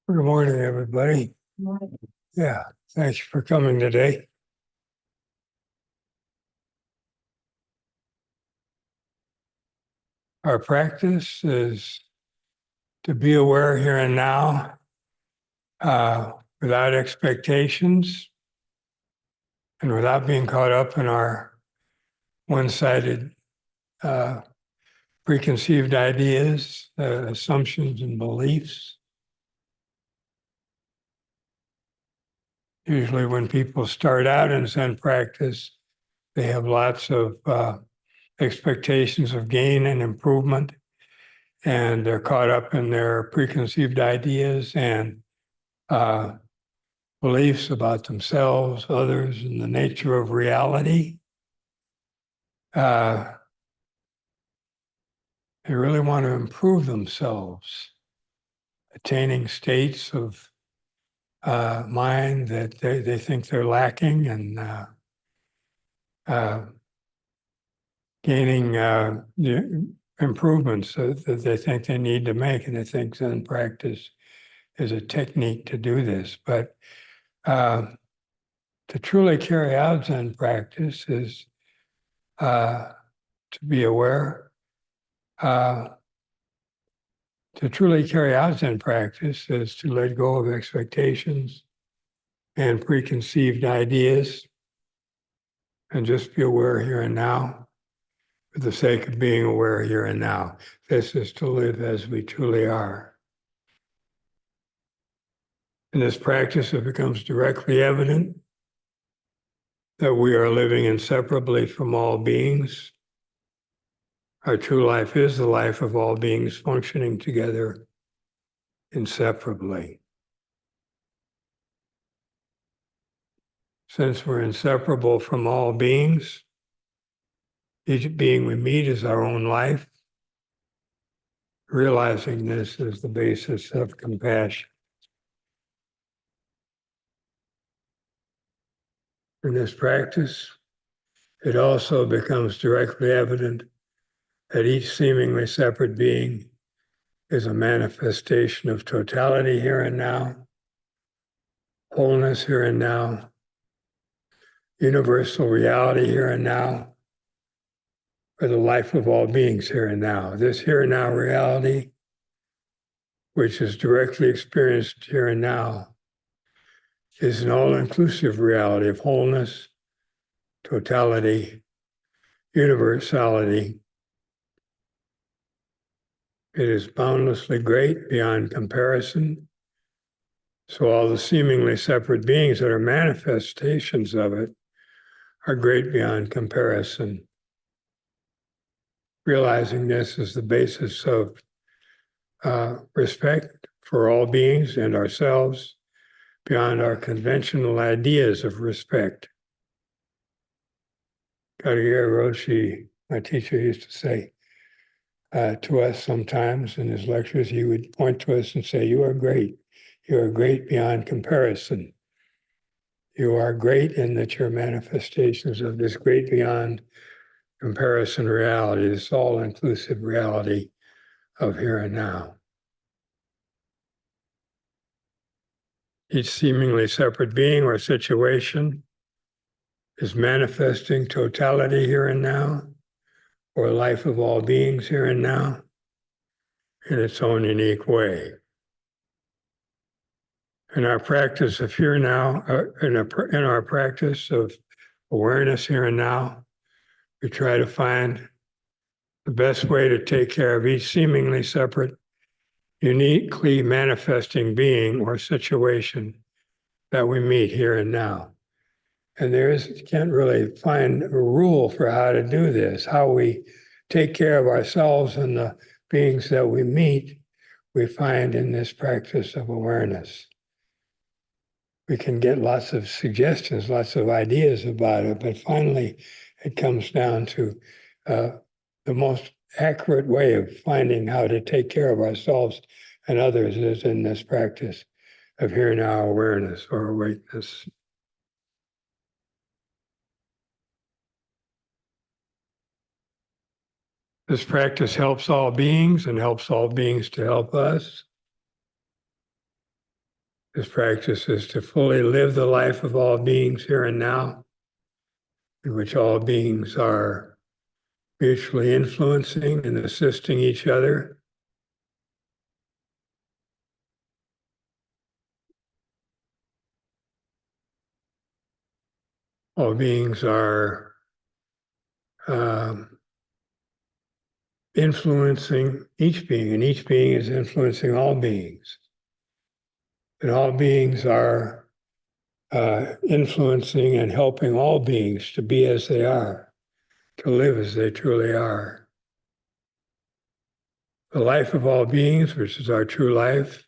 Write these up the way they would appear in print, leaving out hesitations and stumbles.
Good morning, everybody. Yeah, thanks for coming today. Our practice is to be aware here and now, without expectations and without being caught up in our one-sided uh, preconceived ideas, assumptions, and beliefs. Usually when people start out in Zen practice, they have lots of expectations of gain and improvement, and they're caught up in their preconceived ideas and uh, beliefs about themselves, others, and the nature of reality. Uh, they really want to improve themselves, attaining states of mind that they think they're lacking, and uh, gaining the improvements that they think they need to make. And they think Zen practice is a technique to do this. But to truly carry out Zen practice is to be aware. To truly carry out Zen practice is to let go of expectations and preconceived ideas and just be aware here and now for the sake of being aware here and now. This is to live as we truly are. In this practice, it becomes directly evident that we are living inseparably from all beings. Our true life is the life of all beings functioning together inseparably. Since we're inseparable from all beings, each being we meet is our own life. Realizing this is the basis of compassion. In this practice, it also becomes directly evident that each seemingly separate being is a manifestation of totality here and now, wholeness here and now, universal reality here and now, or the life of all beings here and now. This here and now reality, which is directly experienced here and now, is an all-inclusive reality of wholeness, totality, universality. It is boundlessly great beyond comparison. So all the seemingly separate beings that are manifestations of it are great beyond comparison. Realizing this is the basis of respect for all beings and ourselves beyond our conventional ideas of respect. Katagiri Roshi, my teacher, used to say to us sometimes in his lectures, he would point to us and say, "You are great. You are great beyond comparison. You are great in that you're manifestations of this great beyond comparison reality, this all-inclusive reality of here and now." Each seemingly separate being or situation is manifesting totality here and now, or life of all beings here and now, in its own unique way. In our practice of here now, in our practice of awareness here and now, we try to find the best way to take care of each seemingly separate, uniquely manifesting being or situation that we meet here and now. And can't really find a rule for how to do this, how we take care of ourselves and the beings that we meet, we find in this practice of awareness. We can get lots of suggestions, lots of ideas about it, but finally it comes down to the most accurate way of finding how to take care of ourselves and others is in this practice of here now awareness or awakeness. This practice helps all beings and helps all beings to help us. This practice is to fully live the life of all beings here and now, in which all beings are mutually influencing and assisting each other. All beings are influencing each being, and each being is influencing all beings. And all beings are influencing and helping all beings to be as they are, to live as they truly are. The life of all beings, which is our true life,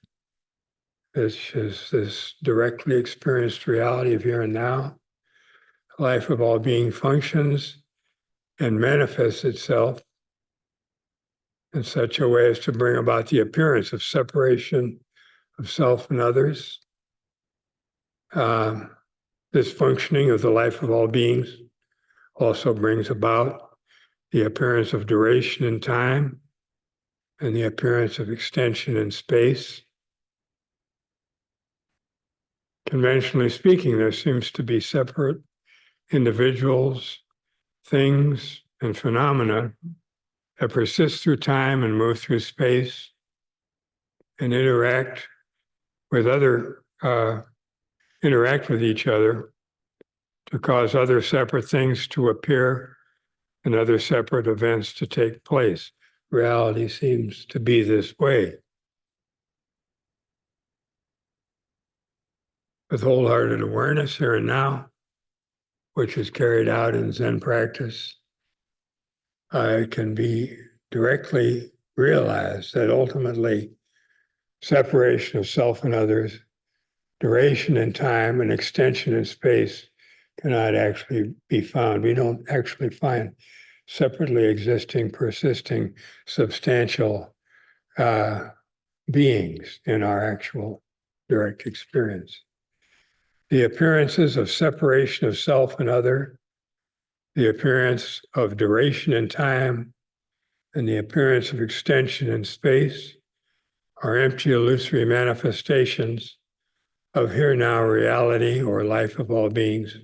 which is this directly experienced reality of here and now. The life of all being functions and manifests itself in such a way as to bring about the appearance of separation of self and others. This functioning of the life of all beings also brings about the appearance of duration in time and the appearance of extension in space. Conventionally speaking, there seems to be separate individuals, things, and phenomena that persist through time and move through space and interact with each other to cause other separate things to appear and other separate events to take place. Reality seems to be this way. With wholehearted awareness here and now, which is carried out in Zen practice, it can be directly realized that ultimately separation of self and others, duration in time, and extension in space cannot actually be found. We don't actually find separately existing, persisting, substantial beings in our actual direct experience. The appearances of separation of self and other, the appearance of duration in time, and the appearance of extension in space are empty, illusory manifestations of here-now reality or life of all beings.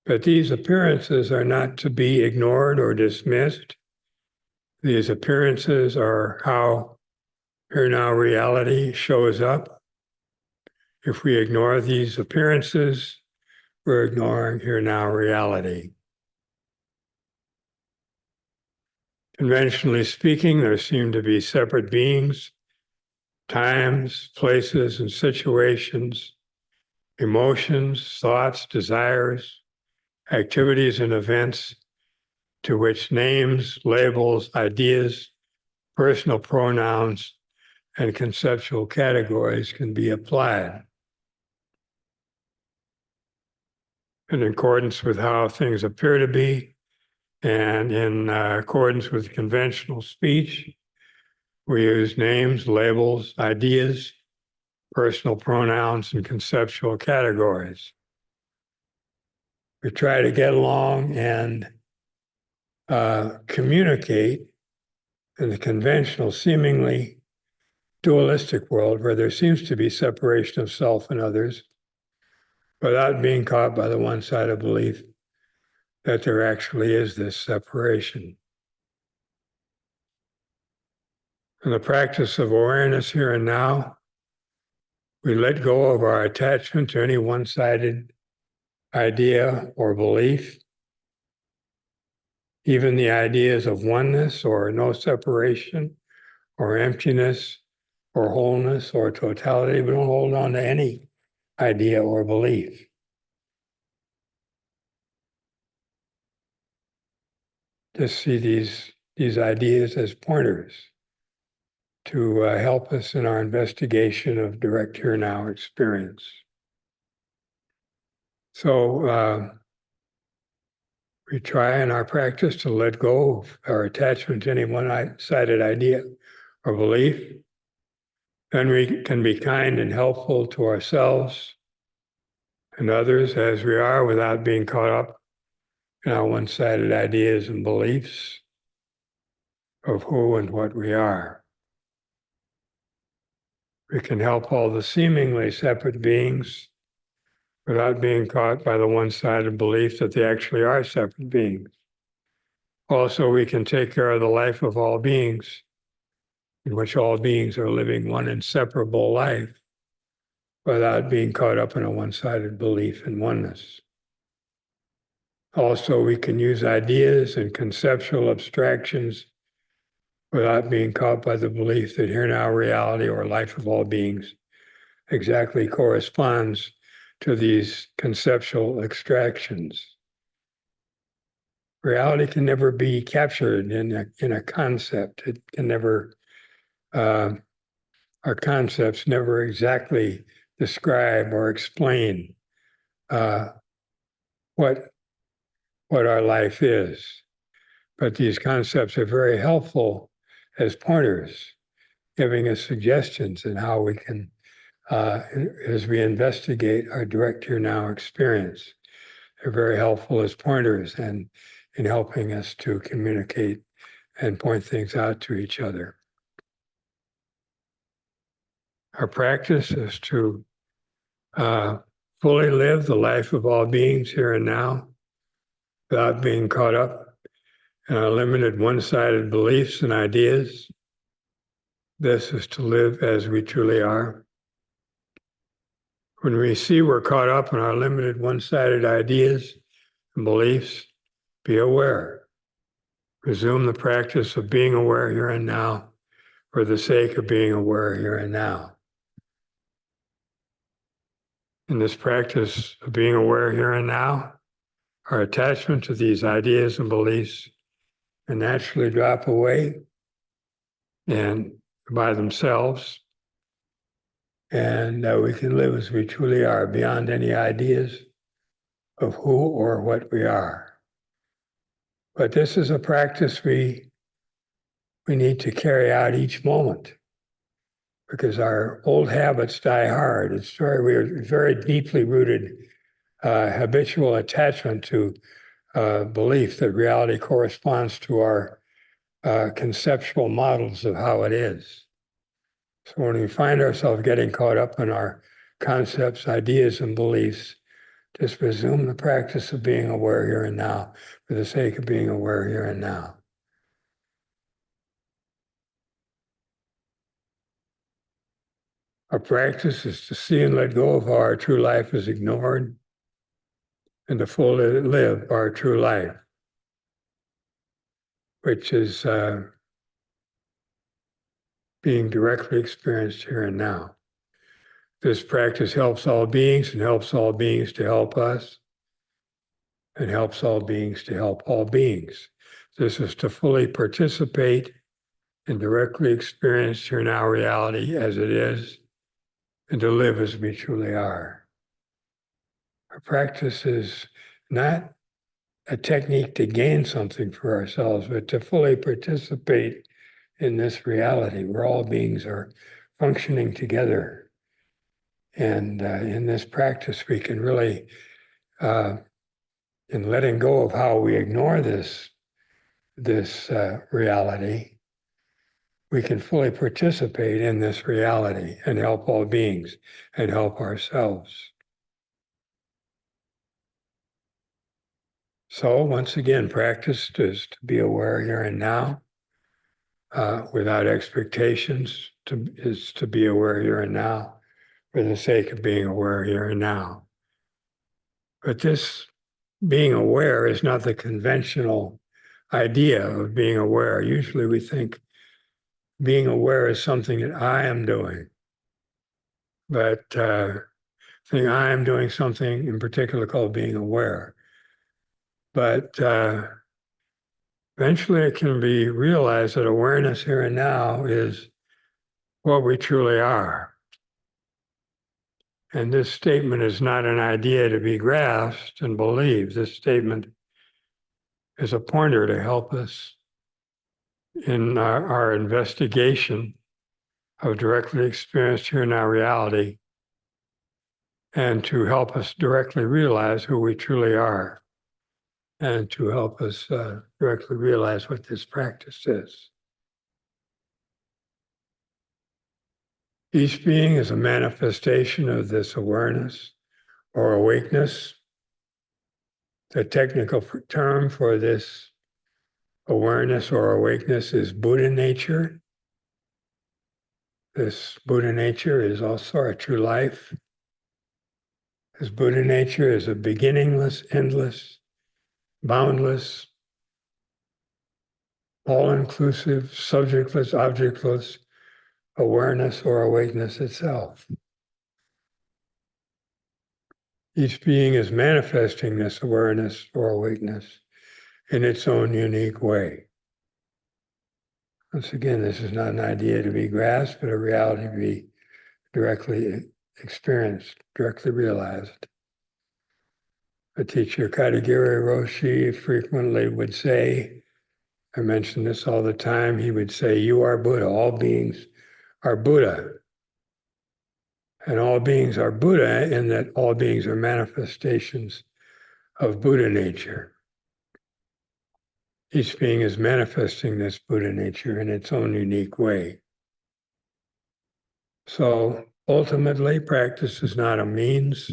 But these appearances are not to be ignored or dismissed. These appearances are how here-now reality shows up. If we ignore these appearances, we're ignoring here-now reality. Conventionally speaking, there seem to be separate beings, times, places, and situations, emotions, thoughts, desires, activities, and events to which names, labels, ideas, personal pronouns, and conceptual categories can be applied. In accordance with how things appear to be, and in accordance with conventional speech, we use names, labels, ideas, personal pronouns, and conceptual categories. We try to get along and communicate in the conventional, seemingly dualistic world where there seems to be separation of self and others without being caught by the one-sided belief that there actually is this separation. In the practice of awareness here and now, we let go of our attachment to any one-sided idea or belief, even the ideas of oneness or no separation or emptiness or wholeness or totality. We don't hold on to any idea or belief. Just see these ideas as pointers to help us in our investigation of direct here now experience. So we try in our practice to let go of our attachment to any one-sided idea or belief. Then we can be kind and helpful to ourselves and others as we are without being caught up in our one-sided ideas and beliefs of who and what we are. We can help all the seemingly separate beings without being caught by the one-sided belief that they actually are separate beings. Also, we can take care of the life of all beings, in which all beings are living one inseparable life without being caught up in a one-sided belief in oneness. Also, we can use ideas and conceptual abstractions without being caught by the belief that here now reality or life of all beings exactly corresponds to these conceptual abstractions. Reality can never be captured in a concept. It can never, our concepts never exactly describe or explain what our life is. But these concepts are very helpful as pointers, giving us suggestions in how we can, as we investigate our direct here now experience. They're very helpful as pointers and in helping us to communicate and point things out to each other. Our practice is to fully live the life of all beings here and now without being caught up in our limited one-sided beliefs and ideas. This is to live as we truly are. When we see we're caught up in our limited one-sided ideas and beliefs, be aware. Resume the practice of being aware here and now for the sake of being aware here and now. In this practice of being aware here and now, our attachment to these ideas and beliefs can naturally drop away and by themselves, and we can live as we truly are, beyond any ideas of who or what we are. But this is a practice we need to carry out each moment, because our old habits die hard. We're very deeply rooted habitual attachment to belief that reality corresponds to our conceptual models of how it is. So when we find ourselves getting caught up in our concepts, ideas, and beliefs, just resume the practice of being aware here and now for the sake of being aware here and now. Our practice is to see and let go of how our true life is ignored and to fully live our true life, which is being directly experienced here and now. This practice helps all beings and helps all beings to help us and helps all beings to help all beings. This is to fully participate and directly experience here now reality as it is and to live as we truly are. Our practice is not a technique to gain something for ourselves, but to fully participate in this reality where all beings are functioning together. And in this practice, we can really, in letting go of how we ignore this reality, we can fully participate in this reality and help all beings and help ourselves. So once again, practice is to be aware here and now without expectations, is to be aware here and now for the sake of being aware here and now. But this being aware is not the conventional idea of being aware. Usually we think being aware is something that I am doing. But think I am doing something in particular called being aware. But eventually it can be realized that awareness here and now is what we truly are. And this statement is not an idea to be grasped and believed. This statement is a pointer to help us in our investigation of directly experienced here now reality and to help us directly realize who we truly are and to help us directly realize what this practice is. Each being is a manifestation of this awareness or awakeness. The technical term for this awareness or awakeness is Buddha nature. This Buddha nature is also our true life. This Buddha nature is a beginningless, endless, boundless, all-inclusive, subjectless, objectless awareness or awakeness itself. Each being is manifesting this awareness or awakeness in its own unique way. Once again, this is not an idea to be grasped, but a reality to be directly experienced, directly realized. A teacher, Katagiri Roshi, frequently would say, I mention this all the time, he would say, you are Buddha, all beings are Buddha. And all beings are Buddha in that all beings are manifestations of Buddha nature. Each being is manifesting this Buddha nature in its own unique way. So ultimately, practice is not a means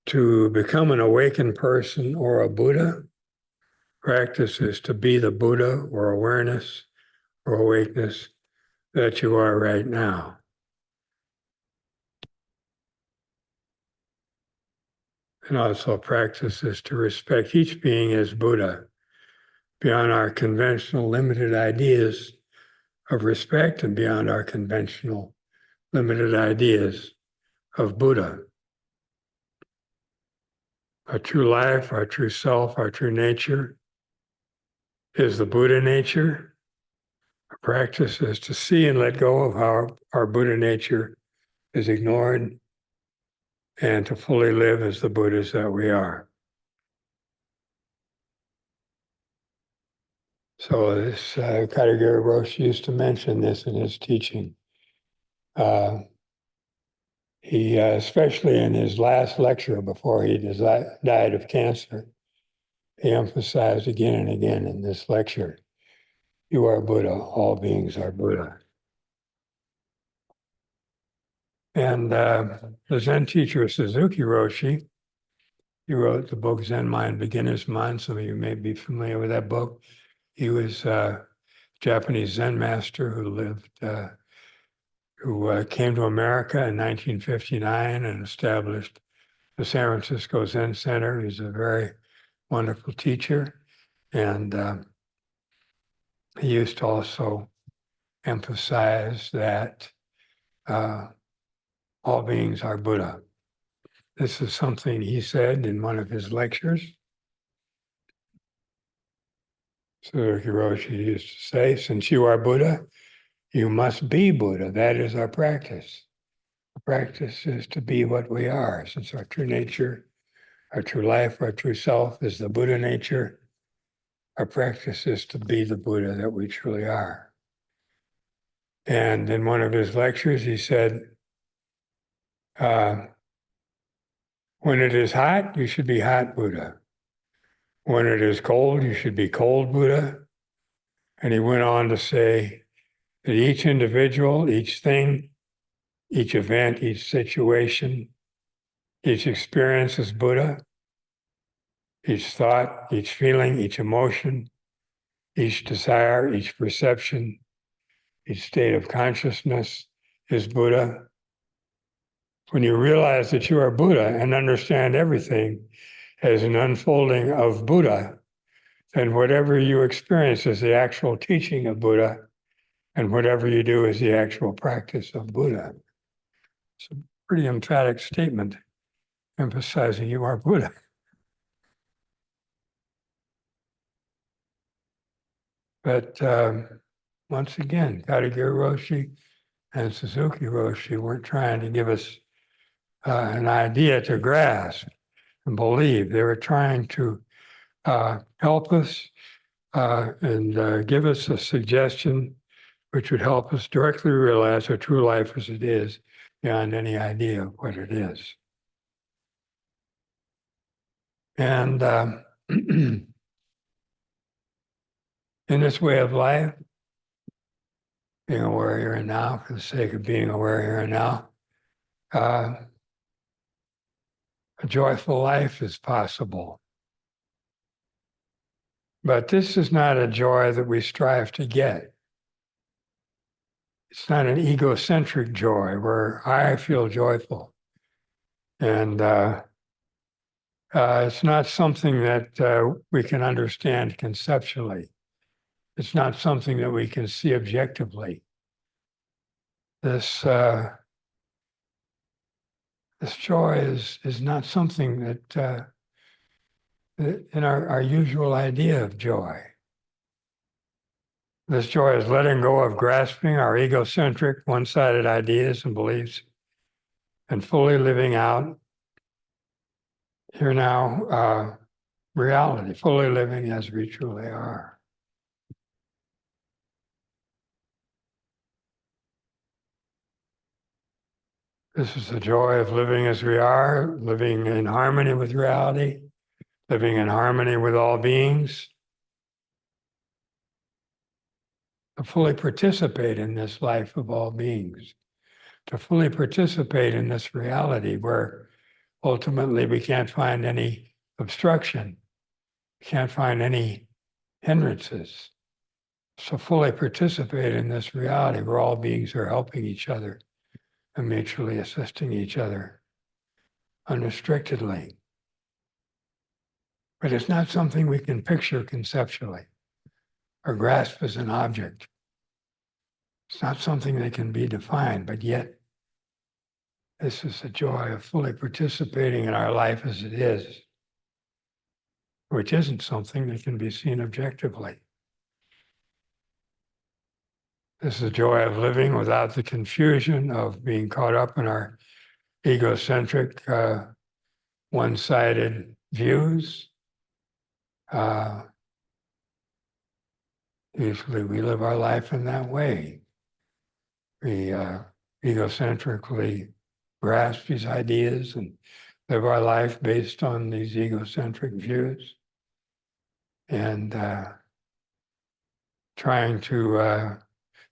to become an awakened person or a Buddha. Practice is to be the Buddha or awareness or awakeness that you are right now. And also practice is to respect each being as Buddha beyond our conventional limited ideas of respect and beyond our conventional limited ideas of Buddha. Our true life, our true self, our true nature is the Buddha nature. Our practice is to see and let go of how our Buddha nature is ignored and to fully live as the Buddhas that we are. So this Katagiri Roshi used to mention this in his teaching. He, especially in his last lecture before he died of cancer, he emphasized again and again in this lecture, you are Buddha, all beings are Buddha. And the Zen teacher Suzuki Roshi, he wrote the book Zen Mind, Beginner's Mind. Some of you may be familiar with that book. He was a Japanese Zen master who came to America in 1959 and established the San Francisco Zen Center. He's a very wonderful teacher. And he used to also emphasize that all beings are Buddha. This is something he said in one of his lectures. Suzuki Roshi used to say, since you are Buddha, you must be Buddha. That is our practice. Our practice is to be what we are, since our true nature, our true life, our true self is the Buddha nature. Our practice is to be the Buddha that we truly are. And in one of his lectures, he said, when it is hot, you should be hot Buddha. When it is cold, you should be cold Buddha. And he went on to say that each individual, each thing, each event, each situation, each experience is Buddha. Each thought, each feeling, each emotion, each desire, each perception, each state of consciousness is Buddha. When you realize that you are Buddha and understand everything as an unfolding of Buddha, then whatever you experience is the actual teaching of Buddha, and whatever you do is the actual practice of Buddha. It's a pretty emphatic statement emphasizing you are Buddha. But once again, Katagiri Roshi and Suzuki Roshi weren't trying to give us an idea to grasp and believe. They were trying to help us and give us a suggestion which would help us directly realize our true life as it is beyond any idea of what it is. And in this way of life, being aware here and now, for the sake of being aware here and now, uh, a joyful life is possible. But this is not a joy that we strive to get. It's not an egocentric joy where I feel joyful. And it's not something that we can understand conceptually. It's not something that we can see objectively. This joy is not something that in our usual idea of joy. This joy is letting go of grasping our egocentric, one-sided ideas and beliefs and fully living out here now reality, fully living as we truly are. This is the joy of living as we are, living in harmony with reality, living in harmony with all beings, to fully participate in this life of all beings, to fully participate in this reality where ultimately we can't find any obstruction, can't find any hindrances. So fully participate in this reality where all beings are helping each other and mutually assisting each other unrestrictedly. But it's not something we can picture conceptually or grasp as an object. It's not something that can be defined, but yet this is the joy of fully participating in our life as it is, which isn't something that can be seen objectively. This is the joy of living without the confusion of being caught up in our egocentric, one-sided views. Usually we live our life in that way. We egocentrically grasp these ideas and live our life based on these egocentric views and trying to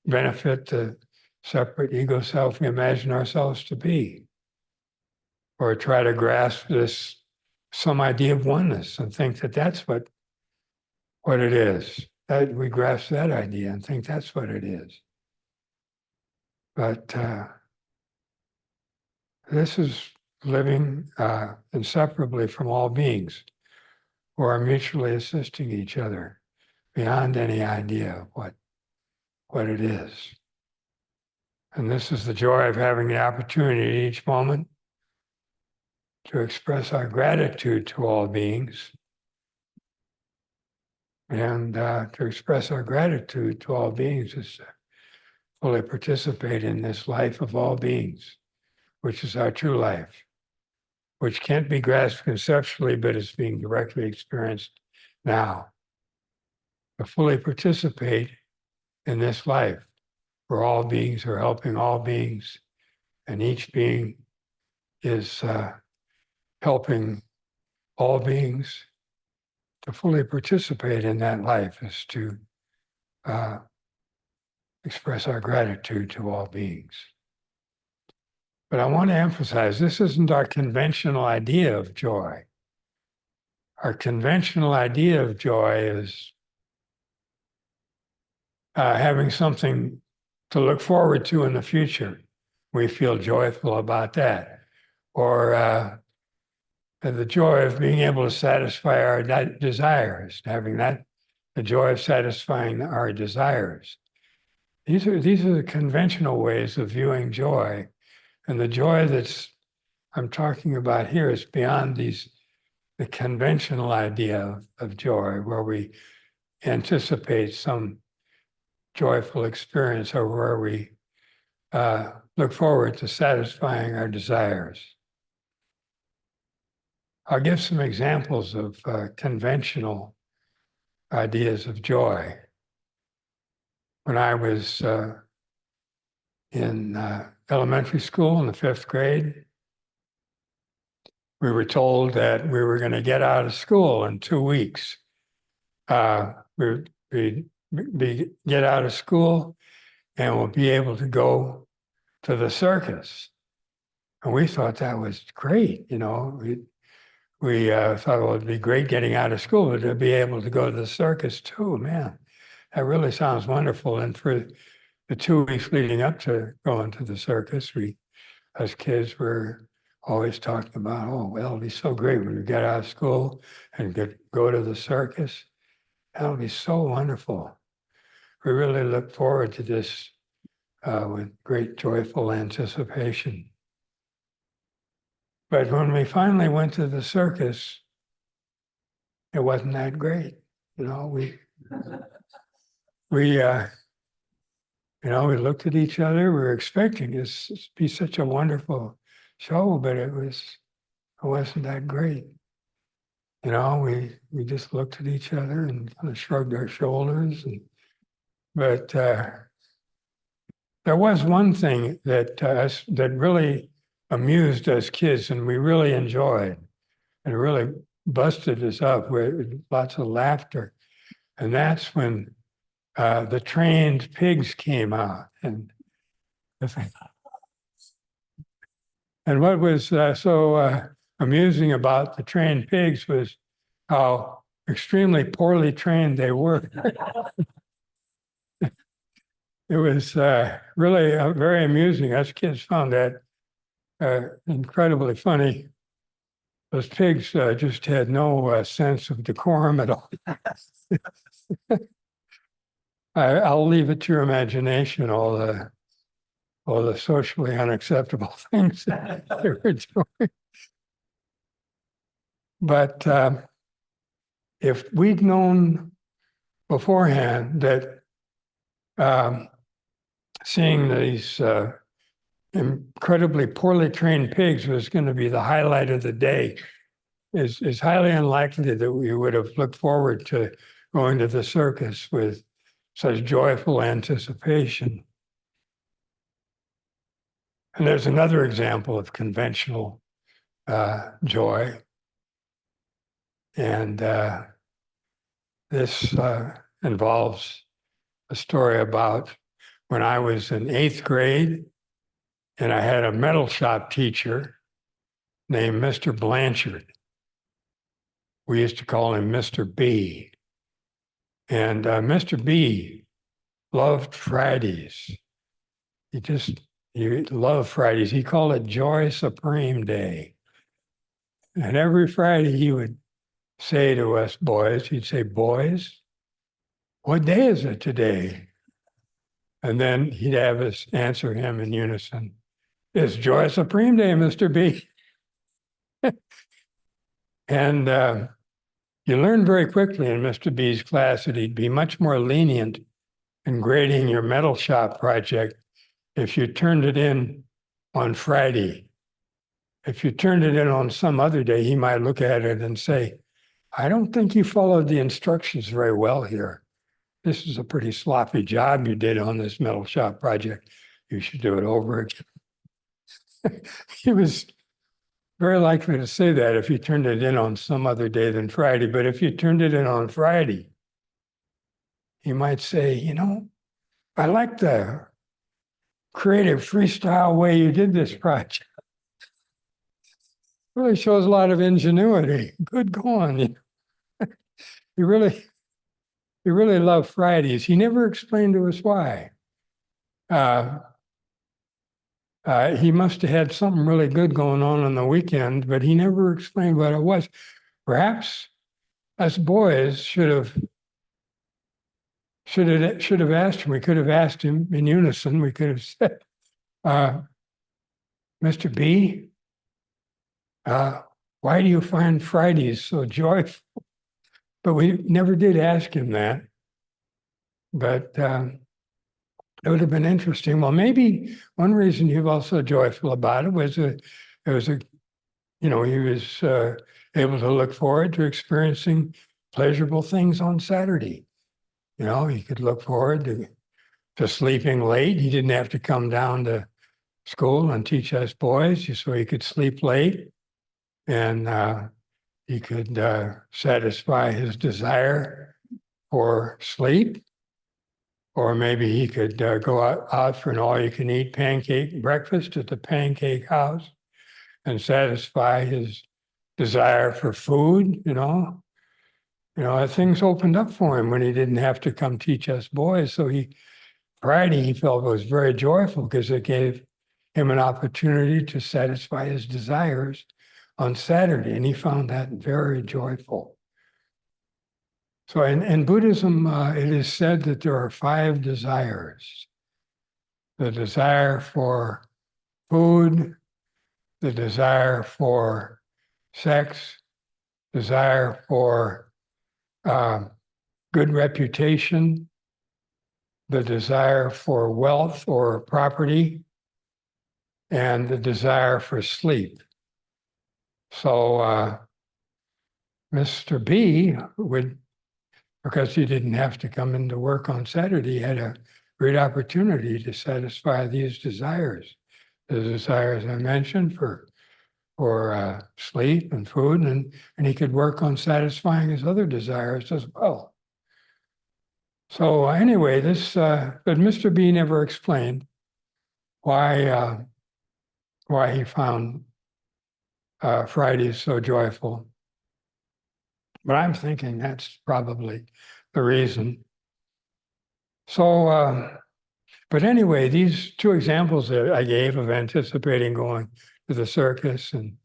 benefit the separate ego self we imagine ourselves to be, or try to grasp some idea of oneness and think that that's what it is. That we grasp that idea and think that's what it is. But this is living inseparably from all beings who are mutually assisting each other beyond any idea of what it is. And this is the joy of having the opportunity each moment to express our gratitude to all beings and to express our gratitude to all beings is to fully participate in this life of all beings, which is our true life, which can't be grasped conceptually, but is being directly experienced now. To fully participate in this life where all beings are helping all beings and each being is helping all beings. To fully participate in that life is to express our gratitude to all beings. But I want to emphasize, this isn't our conventional idea of joy. Our conventional idea of joy is having something to look forward to in the future. We feel joyful about that. Or the joy of being able to satisfy our desires, having the joy of satisfying our desires. These are the conventional ways of viewing joy. And the joy I'm talking about here is beyond the conventional idea of joy, where we anticipate some joyful experience or where we look forward to satisfying our desires. I'll give some examples of conventional ideas of joy. When I was in elementary school in the 5th grade, we were told that we were going to get out of school in 2 weeks. We'd get out of school and we'll be able to go to the circus. And we thought that was great. We thought, well, it'd be great getting out of school, but to be able to go to the circus too, man, that really sounds wonderful. And for the 2 weeks leading up to going to the circus, we, as kids, were always talking about, oh, well, it'll be so great when we get out of school and go to the circus. That'll be so wonderful. We really look forward to this with great joyful anticipation. But when we finally went to the circus, it wasn't that great. We looked at each other. We were expecting this to be such a wonderful show, but it wasn't that great. We just looked at each other and kind of shrugged our shoulders. But there was one thing that really amused us kids, and we really enjoyed, and really busted us up with lots of laughter. And that's when the trained pigs came out. And what was so amusing about the trained pigs was how extremely poorly trained they were. It was really very amusing. Us kids found that incredibly funny. Those pigs just had no sense of decorum at all. I'll leave it to your imagination, all the socially unacceptable things that they were doing. But if we'd known beforehand that seeing these incredibly poorly trained pigs was going to be the highlight of the day, is highly unlikely that we would have looked forward to going to the circus with such joyful anticipation. And there's another example of conventional joy. And this involves a story about when I was in 8th grade, and I had a metal shop teacher named Mr. Blanchard. We used to call him Mr. B. And Mr. B loved Fridays. He loved Fridays. He called it Joy Supreme Day. And every Friday he would say to us boys, he'd say, boys, what day is it today? And then he'd have us answer him in unison, it's Joy Supreme Day, Mr. B. And you learn very quickly in Mr. B's class that he'd be much more lenient in grading your metal shop project if you turned it in on Friday. If you turned it in on some other day, he might look at it and say, I don't think you followed the instructions very well here. This is a pretty sloppy job you did on this metal shop project. You should do it over again. He was very likely to say that if you turned it in on some other day than Friday. But if you turned it in on Friday, he might say, I like the creative freestyle way you did this project. Really shows a lot of ingenuity. Good going. He really loved Fridays. He never explained to us why. He must have had something really good going on the weekend, but he never explained what it was. Perhaps us boys should have asked him. We could have asked him in unison. We could have said, Mr. B, why do you find Fridays so joyful? But we never did ask him that. But it would have been interesting. Well, maybe one reason he was so joyful about it was he was able to look forward to experiencing pleasurable things on Saturday. He could look forward to sleeping late. He didn't have to come down to school and teach us boys, so he could sleep late, and he could satisfy his desire for sleep. Or maybe he could go out for an all-you-can-eat pancake breakfast at the pancake house and satisfy his desire for food, things opened up for him when he didn't have to come teach us boys. So Friday, he felt was very joyful because it gave him an opportunity to satisfy his desires on Saturday, and he found that very joyful. So in Buddhism, it is said that there are 5 desires: the desire for food, the desire for sex, desire for good reputation, the desire for wealth or property, and the desire for sleep. So Mr. B would, because he didn't have to come into work on Saturday, had a great opportunity to satisfy these desires. The desires I mentioned for sleep and food, and he could work on satisfying his other desires as well. So anyway, but Mr. B never explained why he found Fridays so joyful. But I'm thinking that's probably the reason. So, but anyway, these 2 examples that I gave of anticipating going to the circus and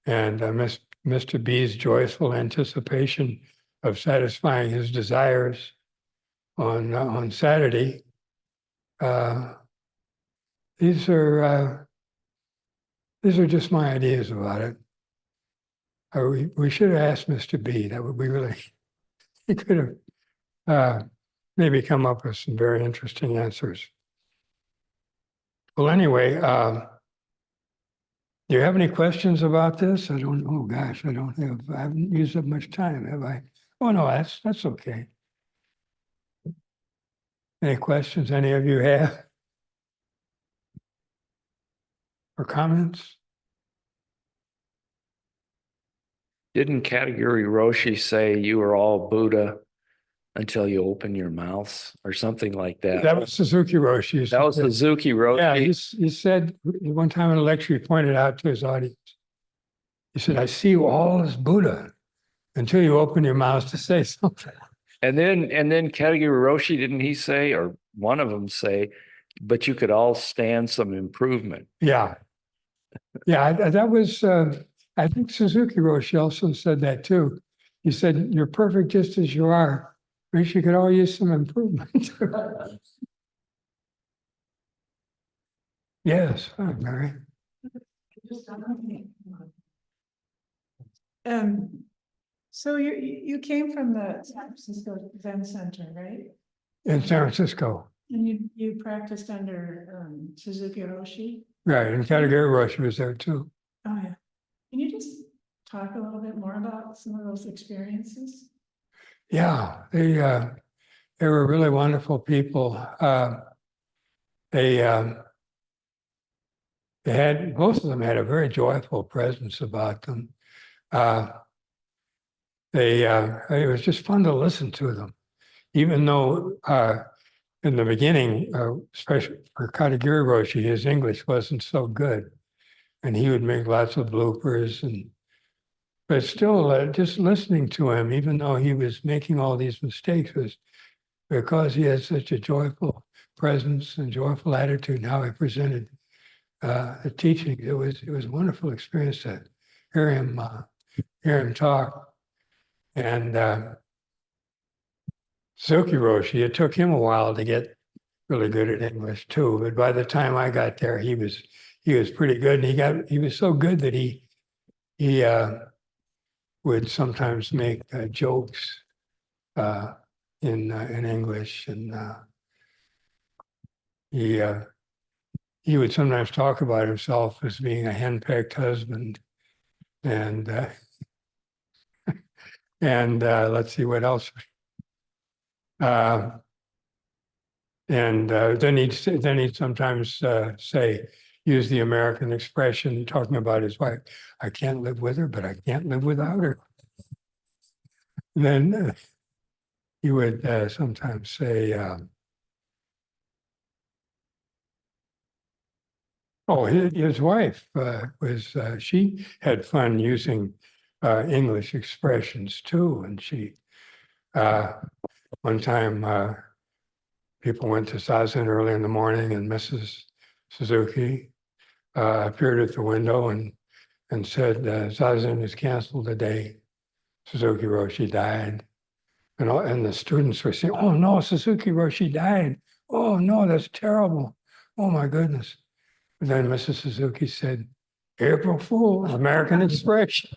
Mr. B's joyful anticipation of satisfying his desires on Saturday, these are just my ideas about it. We should have asked Mr. B. That would be really, he could have maybe come up with some very interesting answers. Well, anyway, do you have any questions about this? I don't, oh gosh, I haven't used up much time, have I? Oh, no, that's okay. Any questions any of you have? Or comments? Didn't Katagiri Roshi say you were all Buddha until you open your mouths or something like that? That was Suzuki Roshi. That was Suzuki Roshi. Yeah, he said one time in a lecture, he pointed out to his audience, he said, I see you all as Buddha until you open your mouths to say something. And then Katagiri Roshi, didn't he say, or one of them say, but you could all stand some improvement? Yeah. Yeah, that was, I think Suzuki Roshi also said that too. He said, you're perfect just as you are. Wish you could all use some improvement. Yes, Mary. So you came from the San Francisco Zen Center, right? In San Francisco. And you practiced under Suzuki Roshi? Right, and Katagiri Roshi was there too. Oh, yeah. Can you just talk a little bit more about some of those experiences? Yeah, they were really wonderful people. They had, both of them had a very joyful presence about them. It was just fun to listen to them, even though in the beginning, especially for Katagiri Roshi, his English wasn't so good, and he would make lots of bloopers. But still, just listening to him, even though he was making all these mistakes, was because he had such a joyful presence and joyful attitude. And how he presented the teaching, it was a wonderful experience to hear him talk. And Suzuki Roshi, it took him a while to get really good at English too. But by the time I got there, he was pretty good. And he was so good that he would sometimes make jokes in English, and he would sometimes talk about himself as being a henpecked husband, and let's see what else. And then he'd sometimes use the American expression talking about his wife. I can't live with her, but I can't live without her. And then he would sometimes say, Oh, his wife was, she had fun using English expressions too. And she, one time, people went to Zazen early in the morning and Mrs. Suzuki appeared at the window and said, Zazen is canceled today. Suzuki Roshi died. And the students were saying, oh no, Suzuki Roshi died. Oh no, that's terrible. Oh my goodness. And then Mrs. Suzuki said, April Fool, American expression.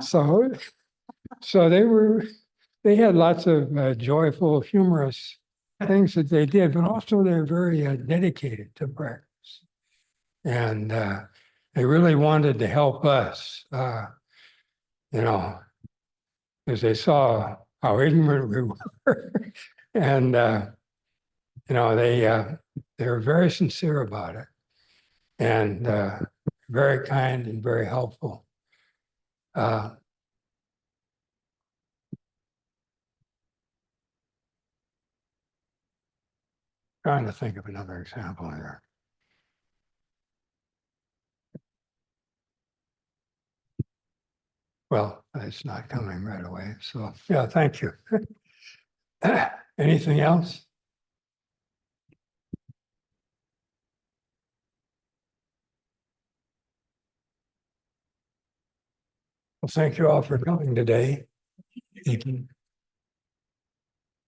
So, so they had lots of joyful, humorous things that they did, but also they're very dedicated to practice. And they really wanted to help us, you know, as they saw how ignorant we were. And, you know, they were very sincere about it and very kind and very helpful. Trying to think of another example here. Well, it's not coming right away. So, yeah, thank you. Anything else? Well, thank you all for coming today. Thank you.